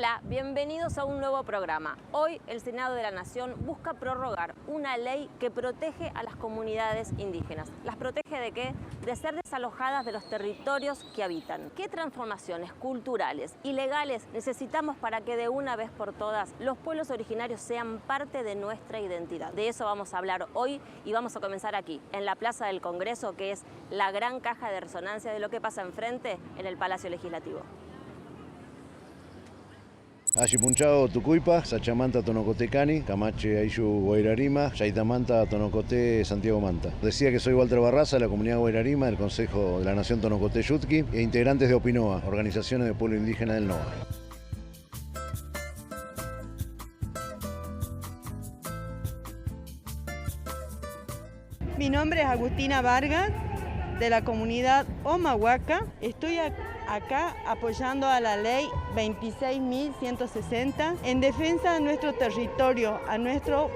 Hola, bienvenidos a un nuevo programa. Hoy el Senado de la Nación busca prorrogar una ley que protege a las comunidades indígenas. ¿Las protege de qué? De ser desalojadas de los territorios que habitan. ¿Qué transformaciones culturales y legales necesitamos para que de una vez por todas los pueblos originarios sean parte de nuestra identidad? De eso vamos a hablar hoy y vamos a comenzar aquí, en la Plaza del Congreso, que es la gran caja de resonancia de lo que pasa enfrente en el Palacio Legislativo. Ayipunchao Tucuypa, Sachamanta Tonocotecani, Camache Ayu Guairarima, Yaitamanta Tonocoté Santiago Manta. Decía que soy Walter Barraza, de la comunidad Guairarima, del Consejo de la Nación Tonocoté Yutqui, e integrantes de Opinoa, organizaciones de pueblo indígena del NOA. Mi nombre es Agustina Vargas, de la comunidad Omahuaca. Estoy acá apoyando a la ley 26.160 en defensa de nuestro territorio, a nuestro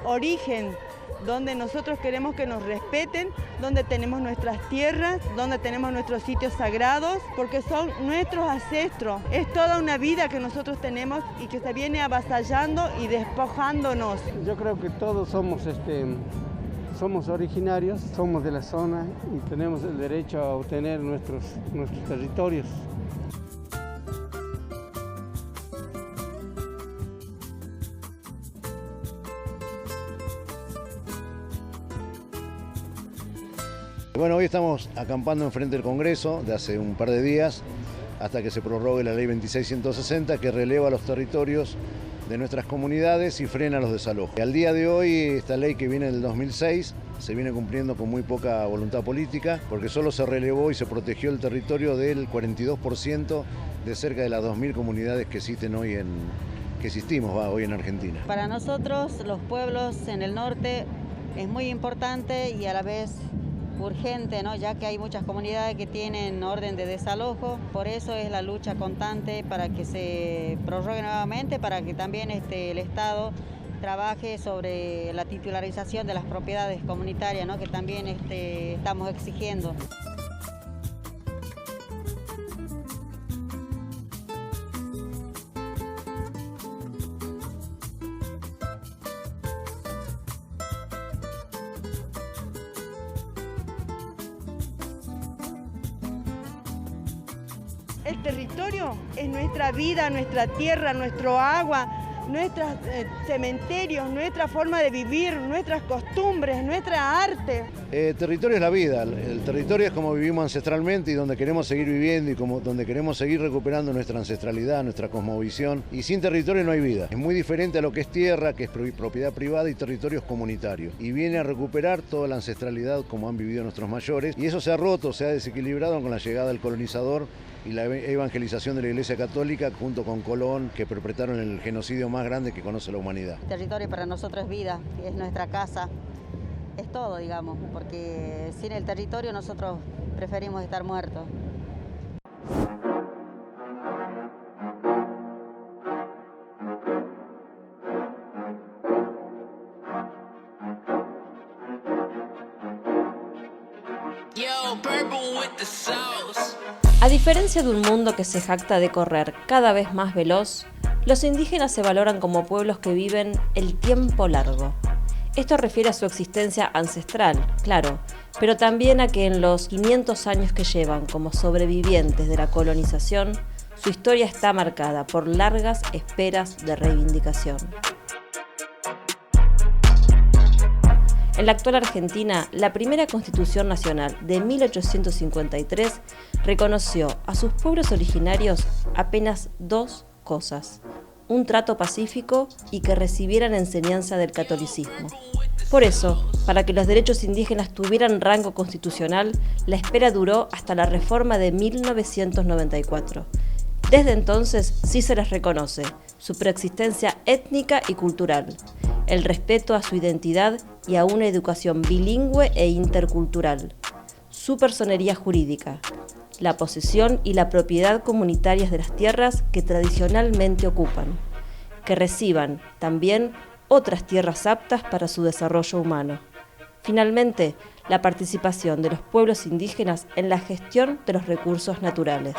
origen, donde nosotros queremos que nos respeten, donde tenemos nuestras tierras, donde tenemos nuestros sitios sagrados, porque son nuestros ancestros. Es toda una vida que nosotros tenemos y que se viene avasallando y despojándonos. Yo creo que todos somos originarios, somos de la zona y tenemos el derecho a obtener nuestros territorios. Bueno, hoy estamos acampando enfrente del Congreso de hace un par de días hasta que se prorrogue la ley 26.160 que releva los territorios de nuestras comunidades y frena los desalojos. Al día de hoy, esta ley que viene del 2006 se viene cumpliendo con muy poca voluntad política, porque solo se relevó y se protegió el territorio del 42% de cerca de las 2.000 comunidades que existen hoy hoy en Argentina. Para nosotros, los pueblos en el norte, es muy importante y a la vez urgente, ¿no? Ya que hay muchas comunidades que tienen orden de desalojo, por eso es la lucha constante para que se prorrogue nuevamente, para que también el Estado trabaje sobre la titularización de las propiedades comunitarias, ¿no? Que también estamos exigiendo. El territorio es nuestra vida, nuestra tierra, nuestro agua, nuestros cementerios, nuestra forma de vivir, nuestras costumbres, nuestra arte. Territorio es la vida, el territorio es como vivimos ancestralmente y donde queremos seguir viviendo y donde queremos seguir recuperando nuestra ancestralidad, nuestra cosmovisión. Y sin territorio no hay vida. Es muy diferente a lo que es tierra, que es propiedad privada, y territorios comunitarios. Y viene a recuperar toda la ancestralidad como han vivido nuestros mayores. Y eso se ha roto, se ha desequilibrado con la llegada del colonizador y la evangelización de la Iglesia Católica junto con Colón, que perpetraron el genocidio más grande que conoce la humanidad. El territorio para nosotros es vida, es nuestra casa, es todo, digamos, porque sin el territorio nosotros preferimos estar muertos. A diferencia de un mundo que se jacta de correr cada vez más veloz, los indígenas se valoran como pueblos que viven el tiempo largo. Esto refiere a su existencia ancestral, claro, pero también a que en los 500 años que llevan como sobrevivientes de la colonización, su historia está marcada por largas esperas de reivindicación. En la actual Argentina, la primera Constitución Nacional de 1853 reconoció a sus pueblos originarios apenas dos cosas: un trato pacífico y que recibieran enseñanza del catolicismo. Por eso, para que los derechos indígenas tuvieran rango constitucional, la espera duró hasta la reforma de 1994. Desde entonces sí se les reconoce su preexistencia étnica y cultural, el respeto a su identidad y a una educación bilingüe e intercultural, su personería jurídica, la posesión y la propiedad comunitarias de las tierras que tradicionalmente ocupan, que reciban también otras tierras aptas para su desarrollo humano. Finalmente, la participación de los pueblos indígenas en la gestión de los recursos naturales.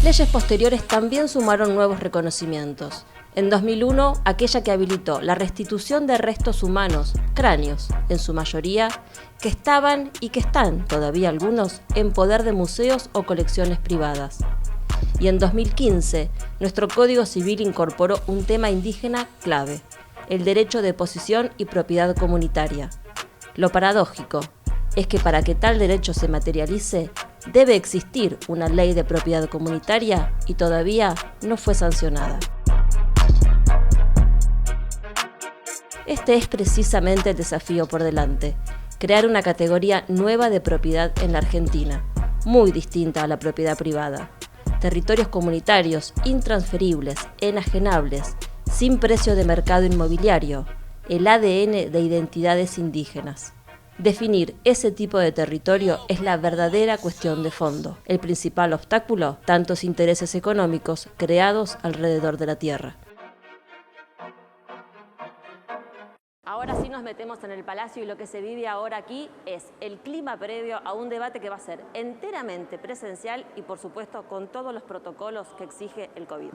Leyes posteriores también sumaron nuevos reconocimientos. En 2001, aquella que habilitó la restitución de restos humanos, cráneos, en su mayoría, que estaban y que están todavía algunos en poder de museos o colecciones privadas. Y en 2015, nuestro Código Civil incorporó un tema indígena clave, el derecho de posesión y propiedad comunitaria. Lo paradójico es que para que tal derecho se materialice, debe existir una ley de propiedad comunitaria y todavía no fue sancionada. Este es precisamente el desafío por delante, crear una categoría nueva de propiedad en la Argentina, muy distinta a la propiedad privada. Territorios comunitarios, intransferibles, enajenables, sin precio de mercado inmobiliario, el ADN de identidades indígenas. Definir ese tipo de territorio es la verdadera cuestión de fondo, el principal obstáculo, tantos intereses económicos creados alrededor de la tierra. Ahora sí nos metemos en el Palacio y lo que se vive ahora aquí es el clima previo a un debate que va a ser enteramente presencial y por supuesto con todos los protocolos que exige el COVID.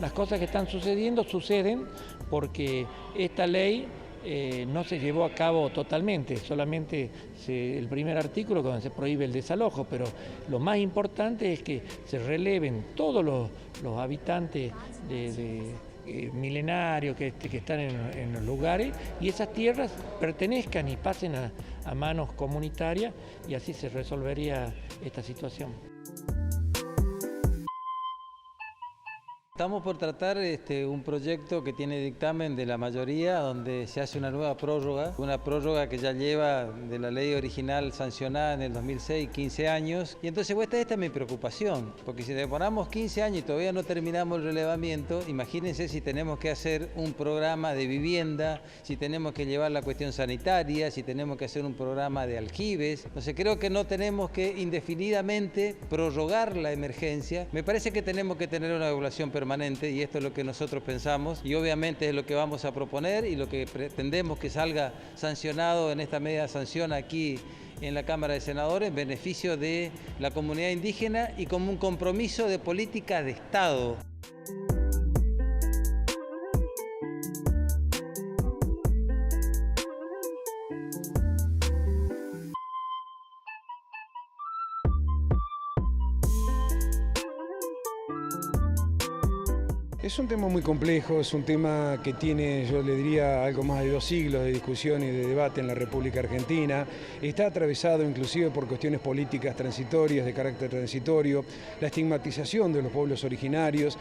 Las cosas que están sucediendo suceden porque esta ley no se llevó a cabo totalmente, solamente el primer artículo donde se prohíbe el desalojo, pero lo más importante es que se releven todos los habitantes milenarios que están en los lugares y esas tierras pertenezcan y pasen a manos comunitarias y así se resolvería esta situación. Estamos por tratar un proyecto que tiene dictamen de la mayoría, donde se hace una nueva prórroga, una prórroga que ya lleva de la ley original sancionada en el 2006 15 años. Y entonces esta es mi preocupación, porque si demoramos 15 años y todavía no terminamos el relevamiento, imagínense si tenemos que hacer un programa de vivienda, si tenemos que llevar la cuestión sanitaria, si tenemos que hacer un programa de aljibes. Entonces creo que no tenemos que indefinidamente prorrogar la emergencia. Me parece que tenemos que tener una regulación permanente y esto es lo que nosotros pensamos y obviamente es lo que vamos a proponer y lo que pretendemos que salga sancionado en esta media sanción aquí en la Cámara de Senadores en beneficio de la comunidad indígena y como un compromiso de política de Estado. Es un tema muy complejo, es un tema que tiene, yo le diría, algo más de 2 siglos de discusión y de debate en la República Argentina. Está atravesado inclusive por cuestiones políticas transitorias, de carácter transitorio, la estigmatización de los pueblos originarios,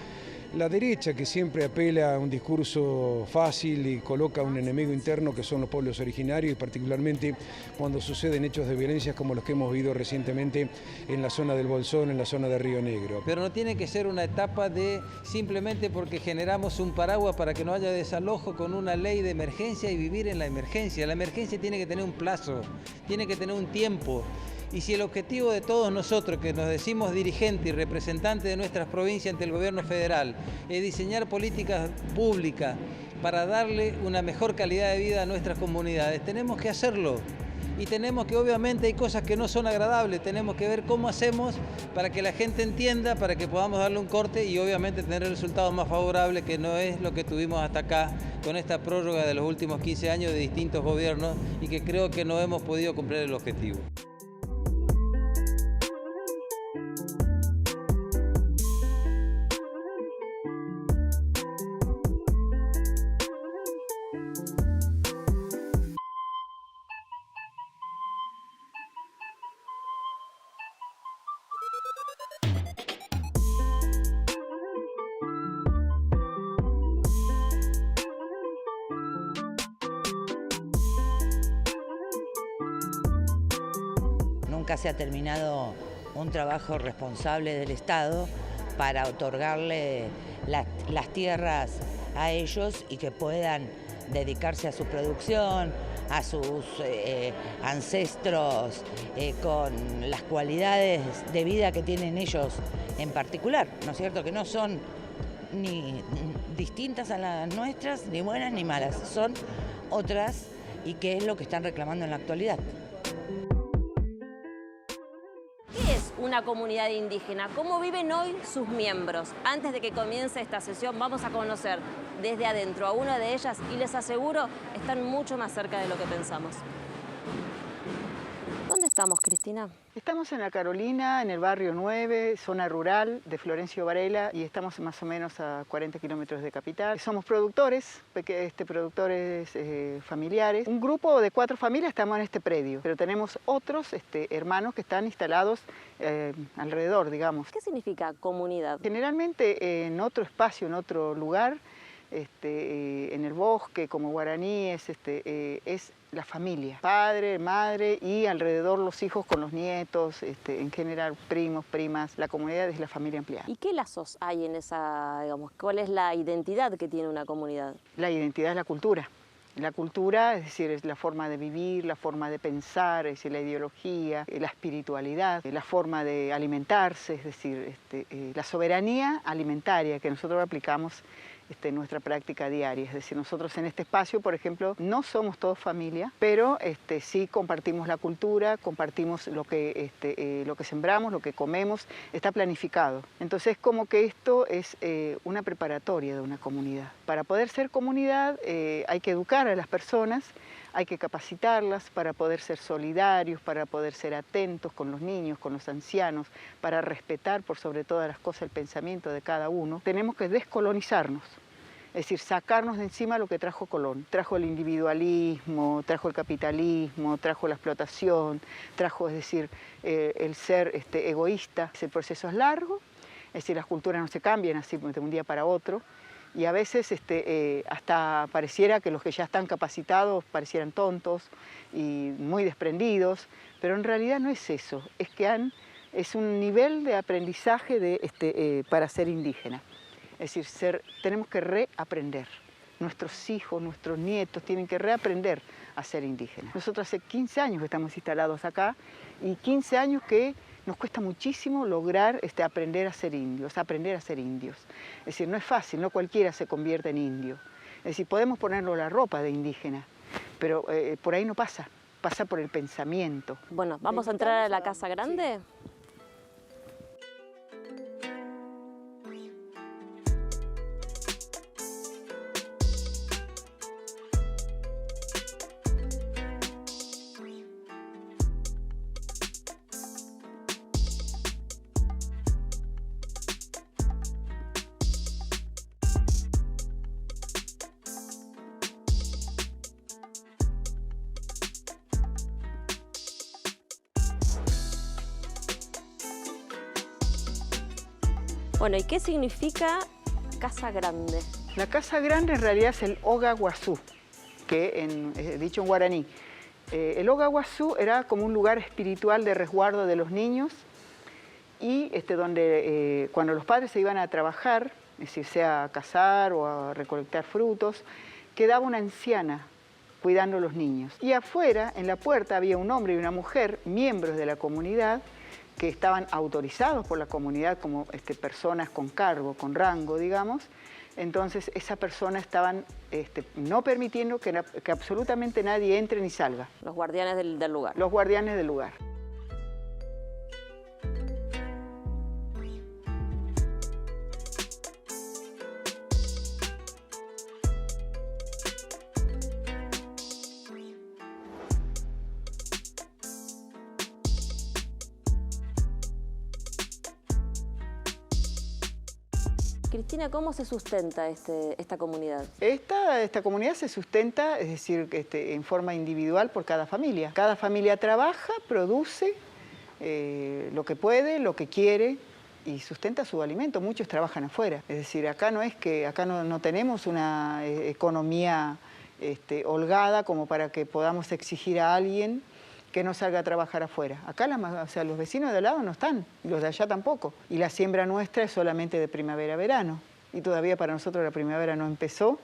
la derecha que siempre apela a un discurso fácil y coloca a un enemigo interno que son los pueblos originarios y particularmente cuando suceden hechos de violencia como los que hemos vivido recientemente en la zona del Bolsón, en la zona de Río Negro. Pero no tiene que ser una etapa de simplemente porque generamos un paraguas para que no haya desalojo con una ley de emergencia y vivir en la emergencia. La emergencia tiene que tener un plazo, tiene que tener un tiempo. Y si el objetivo de todos nosotros, que nos decimos dirigentes y representantes de nuestras provincias ante el gobierno federal, es diseñar políticas públicas para darle una mejor calidad de vida a nuestras comunidades, tenemos que hacerlo. Y tenemos que, obviamente, hay cosas que no son agradables, tenemos que ver cómo hacemos para que la gente entienda, para que podamos darle un corte y obviamente tener el resultado más favorable, que no es lo que tuvimos hasta acá con esta prórroga de los últimos 15 años de distintos gobiernos y que creo que no hemos podido cumplir el objetivo. Nunca se ha terminado un trabajo responsable del Estado para otorgarle las tierras a ellos y que puedan dedicarse a su producción, a sus ancestros, con las cualidades de vida que tienen ellos en particular, ¿no es cierto? Que no son ni distintas a las nuestras, ni buenas ni malas, son otras, y que es lo que están reclamando en la actualidad. ¿Qué es una comunidad indígena? ¿Cómo viven hoy sus miembros? Antes de que comience esta sesión vamos a conocer desde adentro a una de ellas y les aseguro, están mucho más cerca de lo que pensamos. ¿Dónde estamos, Cristina? Estamos en La Carolina, en el barrio 9, zona rural de Florencio Varela, y estamos más o menos a 40 kilómetros de Capital. Somos productores, productores familiares. Un grupo de 4 familias estamos en este predio, pero tenemos otros hermanos que están instalados alrededor, digamos. ¿Qué significa comunidad? Generalmente en otro espacio, en otro lugar, en el bosque, como guaraníes, es la familia, padre, madre y alrededor los hijos con los nietos, en general primos, primas. La comunidad es la familia ampliada. ¿Y qué lazos hay en esa, digamos, cuál es la identidad que tiene una comunidad? La identidad es la cultura. La cultura, es decir, es la forma de vivir, la forma de pensar, es decir, la ideología, la espiritualidad, la forma de alimentarse, es decir, la soberanía alimentaria que nosotros aplicamos en nuestra práctica diaria. Es decir, nosotros en este espacio, por ejemplo, no somos todos familia, pero sí compartimos la cultura, compartimos lo que sembramos, lo que comemos, está planificado. Entonces, como que esto es una preparatoria de una comunidad. Para poder ser comunidad hay que educar a las personas, hay que capacitarlas para poder ser solidarios, para poder ser atentos con los niños, con los ancianos, para respetar por sobre todas las cosas el pensamiento de cada uno. Tenemos que descolonizarnos, es decir, sacarnos de encima lo que trajo Colón. Trajo el individualismo, trajo el capitalismo, trajo la explotación, trajo, es decir, el ser egoísta. Ese proceso es largo, es decir, las culturas no se cambian así de un día para otro. Y a veces hasta pareciera que los que ya están capacitados parecieran tontos y muy desprendidos, pero en realidad no es eso, es que es un nivel de aprendizaje para ser indígena. Es decir, tenemos que reaprender. Nuestros hijos, nuestros nietos tienen que reaprender a ser indígenas. Nosotros hace 15 años que estamos instalados acá y 15 años que nos cuesta muchísimo lograr aprender a ser indios, aprender a ser indios. Es decir, no es fácil, no cualquiera se convierte en indio. Es decir, podemos ponernos la ropa de indígena, pero por ahí no pasa, pasa por el pensamiento. Bueno, ¿vamos a entrar a la Casa Grande? Sí. Bueno, ¿y qué significa Casa Grande? La Casa Grande en realidad es el Oga Guazú, que dicho en guaraní. El Oga Guazú era como un lugar espiritual de resguardo de los niños y donde cuando los padres se iban a trabajar, es decir, sea a cazar o a recolectar frutos, quedaba una anciana cuidando a los niños. Y afuera, en la puerta, había un hombre y una mujer, miembros de la comunidad, que estaban autorizados por la comunidad como personas con cargo, con rango, digamos. Entonces, esas personas estaban no permitiendo que absolutamente nadie entre ni salga. Los guardianes del lugar. Los guardianes del lugar. Cristina, ¿cómo se sustenta esta comunidad? Esta comunidad se sustenta, es decir, en forma individual por cada familia. Cada familia trabaja, produce lo que puede, lo que quiere y sustenta su alimento. Muchos trabajan afuera. Es decir, acá no tenemos una economía holgada como para que podamos exigir a alguien que no salga a trabajar afuera. Acá o sea, los vecinos de al lado no están, y los de allá tampoco. Y la siembra nuestra es solamente de primavera a verano. Y todavía para nosotros la primavera no empezó,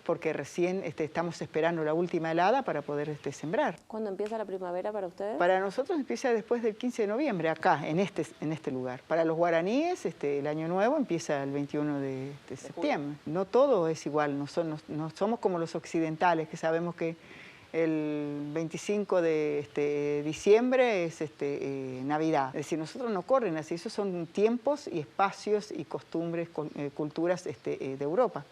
porque recién estamos esperando la última helada para poder sembrar. ¿Cuándo empieza la primavera para ustedes? Para nosotros empieza después del 15 de noviembre, acá, en este lugar. Para los guaraníes, el año nuevo empieza el 21 de septiembre. No todo es igual, no somos como los occidentales, que sabemos que el 25 de diciembre es Navidad. Es decir, nosotros no corren así, esos son tiempos y espacios y costumbres, culturas de Europa,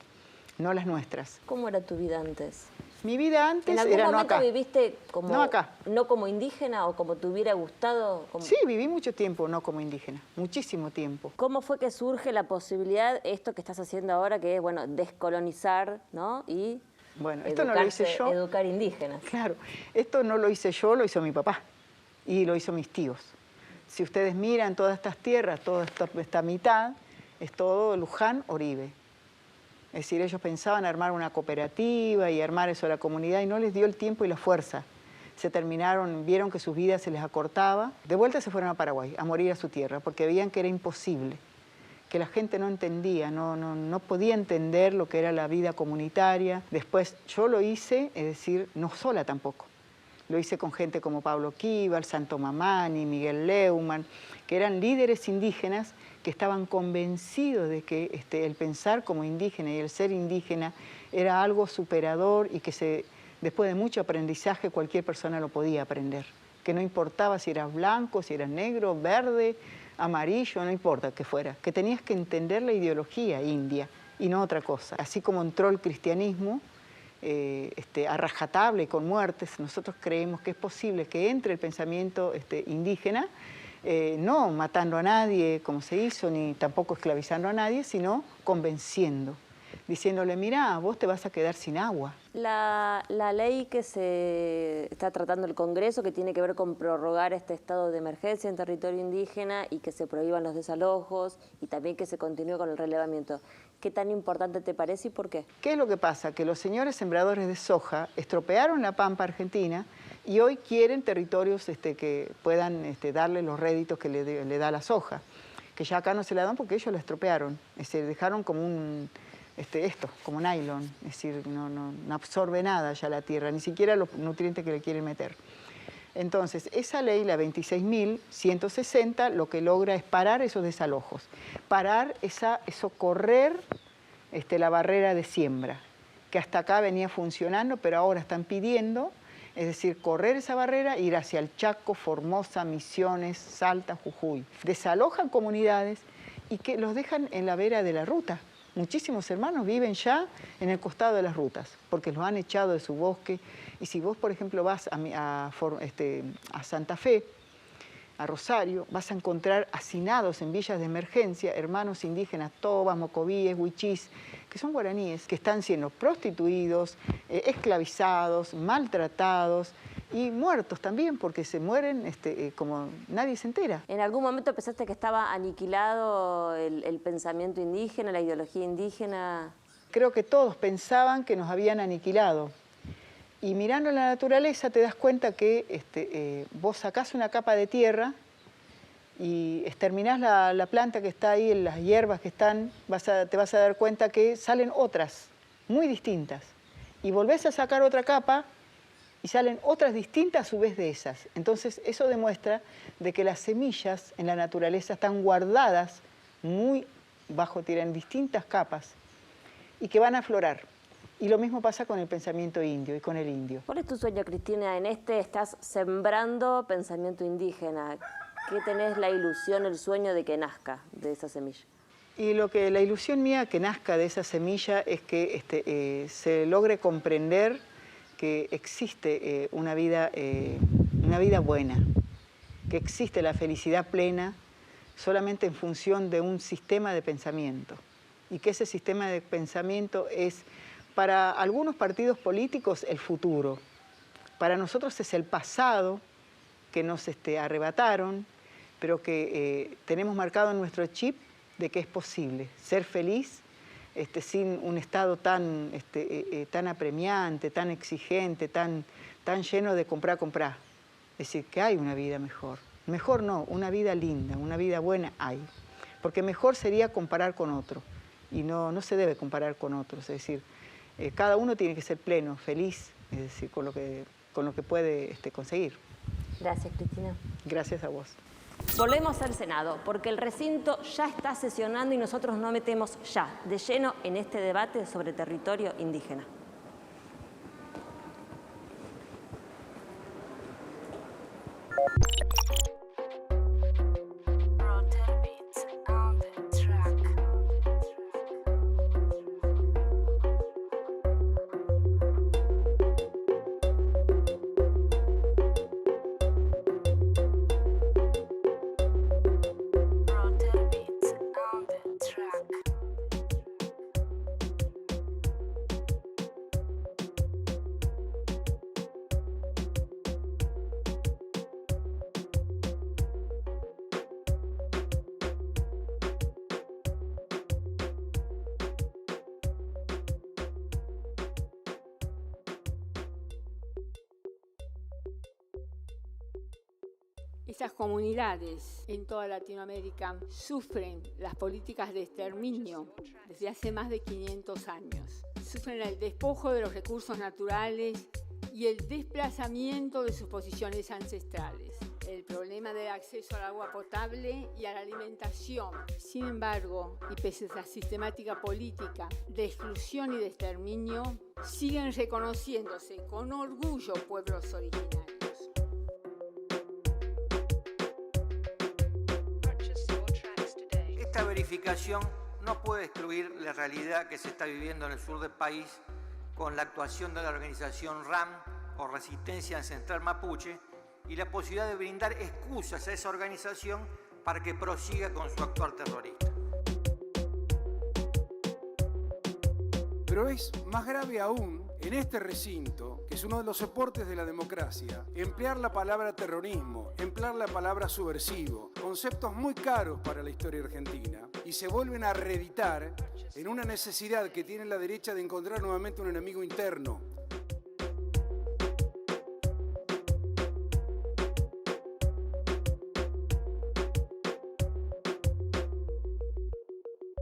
no las nuestras. ¿Cómo era tu vida antes? Mi vida antes era no acá. ¿En algún momento viviste como, no acá, no como indígena o como te hubiera gustado? Sí, viví mucho tiempo no como indígena, muchísimo tiempo. ¿Cómo fue que surge la posibilidad, esto que estás haciendo ahora, que es, bueno, descolonizar, ¿no? Y bueno, esto no lo hice yo. Educar indígenas. Claro, esto no lo hice yo, lo hizo mi papá y lo hizo mis tíos. Si ustedes miran todas estas tierras, toda esta mitad, es todo Luján, Oribe. Es decir, ellos pensaban armar una cooperativa y armar eso a la comunidad y no les dio el tiempo y la fuerza. Se terminaron, vieron que sus vidas se les acortaba. De vuelta se fueron a Paraguay, a morir a su tierra, porque veían que era imposible, que la gente no entendía, no podía entender lo que era la vida comunitaria. Después yo lo hice, es decir, no sola tampoco. Lo hice con gente como Pablo Kíbal, Santo Mamani, Miguel Leumann, que eran líderes indígenas que estaban convencidos de que el pensar como indígena y el ser indígena era algo superador y que después de mucho aprendizaje cualquier persona lo podía aprender. Que no importaba si eras blanco, si eras negro, verde, amarillo, no importa que fuera. Que tenías que entender la ideología india y no otra cosa. Así como entró el cristianismo, a rajatabla y con muertes, nosotros creemos que es posible que entre el pensamiento indígena, no matando a nadie como se hizo, ni tampoco esclavizando a nadie, sino convenciendo, diciéndole, mirá, vos te vas a quedar sin agua. La ley que se está tratando el Congreso, que tiene que ver con prorrogar este estado de emergencia en territorio indígena y que se prohíban los desalojos y también que se continúe con el relevamiento, ¿qué tan importante te parece y por qué? ¿Qué es lo que pasa? Que los señores sembradores de soja estropearon la pampa argentina y hoy quieren territorios que puedan darle los réditos que le da la soja, que ya acá no se la dan porque ellos la estropearon, dejaron como como nylon, es decir, no absorbe nada ya la tierra, ni siquiera los nutrientes que le quieren meter. Entonces, esa ley, la 26.160, lo que logra es parar esos desalojos, parar correr la barrera de siembra, que hasta acá venía funcionando, pero ahora están pidiendo, es decir, correr esa barrera, ir hacia el Chaco, Formosa, Misiones, Salta, Jujuy. Desalojan comunidades y que los dejan en la vera de la ruta. Muchísimos hermanos viven ya en el costado de las rutas, porque los han echado de su bosque. Y si vos, por ejemplo, vas a Santa Fe, a Rosario, vas a encontrar hacinados en villas de emergencia hermanos indígenas, tobas, mocovíes, huichís, que son guaraníes, que están siendo prostituidos, esclavizados, maltratados y muertos también, porque se mueren como nadie se entera. ¿En algún momento pensaste que estaba aniquilado el pensamiento indígena, la ideología indígena? Creo que todos pensaban que nos habían aniquilado. Y mirando la naturaleza te das cuenta que vos sacás una capa de tierra y exterminás la planta que está ahí, las hierbas que están, te vas a dar cuenta que salen otras, muy distintas. Y volvés a sacar otra capa y salen otras distintas a su vez de esas. Entonces eso demuestra de que las semillas en la naturaleza están guardadas muy bajo tierra, en distintas capas, y que van a aflorar. Y lo mismo pasa con el pensamiento indio y con el indio. ¿Cuál es tu sueño, Cristina? Estás sembrando pensamiento indígena. ¿Qué tenés la ilusión, el sueño de que nazca de esa semilla? Y la ilusión mía que nazca de esa semilla es que se logre comprender que existe una vida buena, que existe la felicidad plena solamente en función de un sistema de pensamiento. Y que ese sistema de pensamiento es, para algunos partidos políticos, el futuro. Para nosotros es el pasado que nos arrebataron, pero que tenemos marcado en nuestro chip de que es posible ser feliz sin un Estado tan apremiante, tan exigente, tan lleno de comprar. Es decir, que hay una vida mejor. Mejor no, una vida linda, una vida buena hay. Porque mejor sería comparar con otro. Y no se debe comparar con otros. Es decir, cada uno tiene que ser pleno, feliz, es decir, con lo que puede conseguir. Gracias, Cristina. Gracias a vos. Volvemos al Senado, porque el recinto ya está sesionando y nosotros nos metemos ya de lleno en este debate sobre territorio indígena. Estas comunidades en toda Latinoamérica sufren las políticas de exterminio desde hace más de 500 años. Sufren el despojo de los recursos naturales y el desplazamiento de sus posiciones ancestrales. El problema del acceso al agua potable y a la alimentación. Sin embargo, y pese a la sistemática política de exclusión y de exterminio, siguen reconociéndose con orgullo pueblos originarios. Esta verificación no puede excluir la realidad que se está viviendo en el sur del país con la actuación de la organización RAM o Resistencia Ancestral Mapuche y la posibilidad de brindar excusas a esa organización para que prosiga con su actuar terrorista. Pero es más grave aún en este recinto, que es uno de los soportes de la democracia, emplear la palabra terrorismo, emplear la palabra subversivo, conceptos muy caros para la historia argentina, y se vuelven a reeditar en una necesidad que tiene la derecha de encontrar nuevamente un enemigo interno.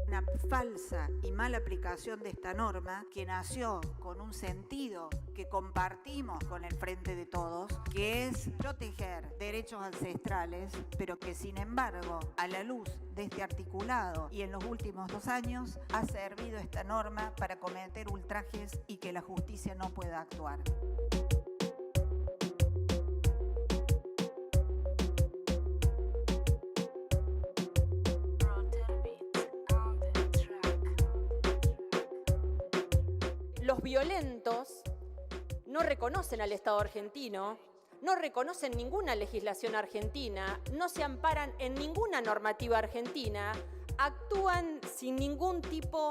Una falsa y mala aplicación de esta norma que nació con un sentido que compartimos con el Frente de Todos, que es proteger derechos ancestrales, pero que sin embargo, a la luz de este articulado y en los últimos 2 años, ha servido esta norma para cometer ultrajes y que la justicia no pueda actuar. Los violentos no reconocen al Estado argentino, no reconocen ninguna legislación argentina, no se amparan en ninguna normativa argentina, actúan sin ningún tipo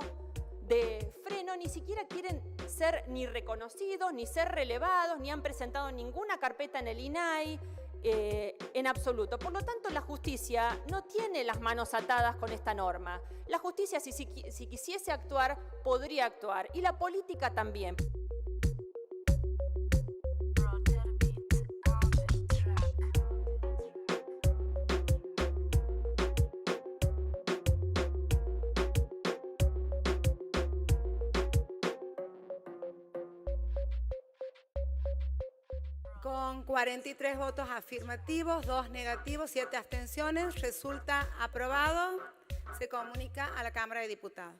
de freno, ni siquiera quieren ser ni reconocidos, ni ser relevados, ni han presentado ninguna carpeta en el INAI, en absoluto. Por lo tanto, la justicia no tiene las manos atadas con esta norma. La justicia, si quisiese actuar, podría actuar. Y la política también. Con 43 votos afirmativos, 2 negativos, 7 abstenciones, resulta aprobado. Se comunica a la Cámara de Diputados.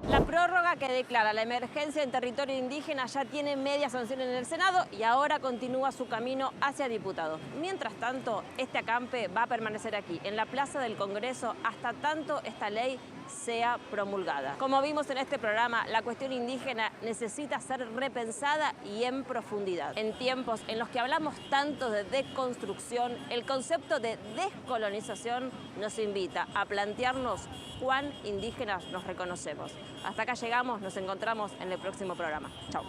La prórroga que declara la emergencia en territorio indígena ya tiene media sanción en el Senado y ahora continúa su camino hacia diputados. Mientras tanto, este acampe va a permanecer aquí, en la Plaza del Congreso, hasta tanto esta ley sea promulgada. Como vimos en este programa, la cuestión indígena necesita ser repensada y en profundidad. En tiempos en los que hablamos tanto de deconstrucción, el concepto de descolonización nos invita a plantearnos cuán indígenas nos reconocemos. Hasta acá llegamos, nos encontramos en el próximo programa. Chau.